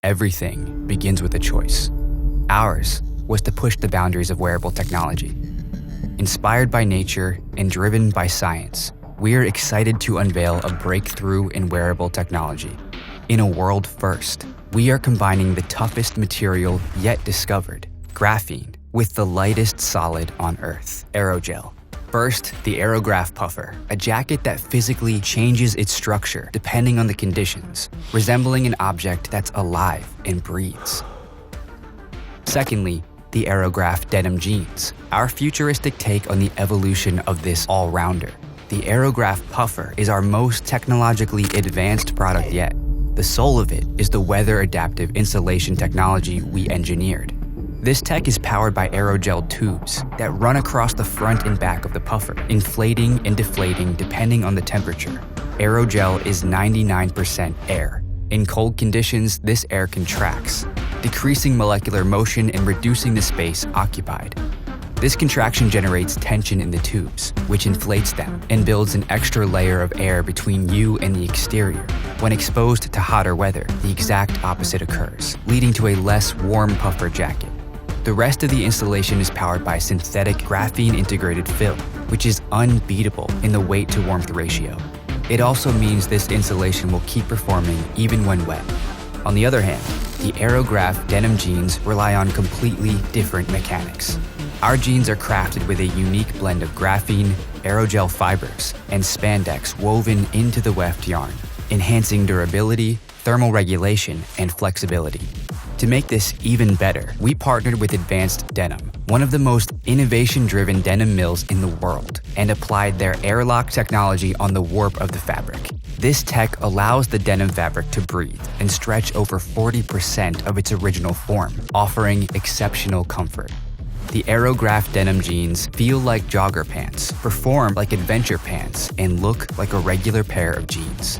Everything begins with a choice. Ours was to push the boundaries of wearable technology. Inspired by nature and driven by science, we're excited to unveil a breakthrough in wearable technology. In a world first, we are combining the toughest material yet discovered, graphene, with the lightest solid on Earth, aerogel. First, the AeroGraph puffer, a jacket that physically changes its structure depending on the conditions, resembling an object that's alive and breathes. Secondly, the AeroGraph denim jeans, our futuristic take on the evolution of this all-rounder. The AeroGraph puffer is our most technologically advanced product yet. The soul of it is the weather-adaptive insulation technology we engineered. This tech is powered by aerogel tubes that run across the front and back of the puffer, inflating and deflating depending on the temperature. Aerogel is 99% air. In cold conditions, this air contracts, decreasing molecular motion and reducing the space occupied. This contraction generates tension in the tubes, which inflates them and builds an extra layer of air between you and the exterior. When exposed to hotter weather, the exact opposite occurs, leading to a less warm puffer jacket. The rest of the installation is powered by synthetic graphene-integrated film, which is unbeatable in the weight-to-warmth ratio. It also means this insulation will keep performing even when wet. On the other hand, the AeroGraph denim jeans rely on completely different mechanics. Our jeans are crafted with a unique blend of graphene, aerogel fibers, and spandex woven into the weft yarn, enhancing durability, thermal regulation, and flexibility. To make this even better, we partnered with Advanced Denim, one of the most innovation-driven denim mills in the world, and applied their airlock technology on the warp of the fabric. This tech allows the denim fabric to breathe and stretch over 40% of its original form, offering exceptional comfort. The AeroGraph denim jeans feel like jogger pants, perform like adventure pants, and look like a regular pair of jeans.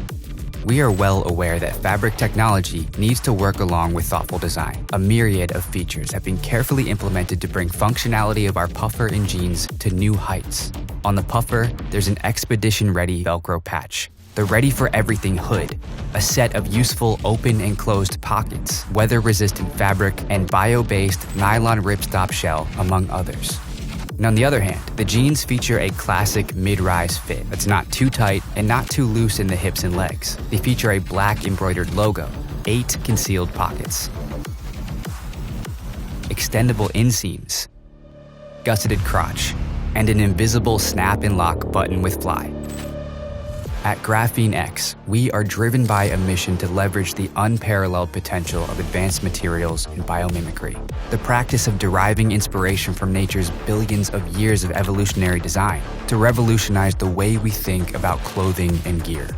We are well aware that fabric technology needs to work along with thoughtful design. A myriad of features have been carefully implemented to bring functionality of our puffer and jeans to new heights. On the puffer, there's an expedition-ready Velcro patch, the Ready for Everything hood, a set of useful open and closed pockets, weather-resistant fabric, and bio-based nylon ripstop shell, among others. And on the other hand, the jeans feature a classic mid-rise fit that's not too tight and not too loose in the hips and legs. They feature a black embroidered logo, 8 concealed pockets, extendable inseams, gusseted crotch, and an invisible snap and lock button with fly. At Graphene X, we are driven by a mission to leverage the unparalleled potential of advanced materials and biomimicry, the practice of deriving inspiration from nature's billions of years of evolutionary design, to revolutionize the way we think about clothing and gear.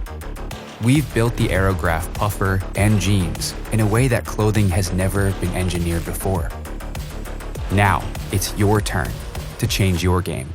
We've built the AeroGraph puffer and jeans in a way that clothing has never been engineered before. Now, it's your turn to change your game.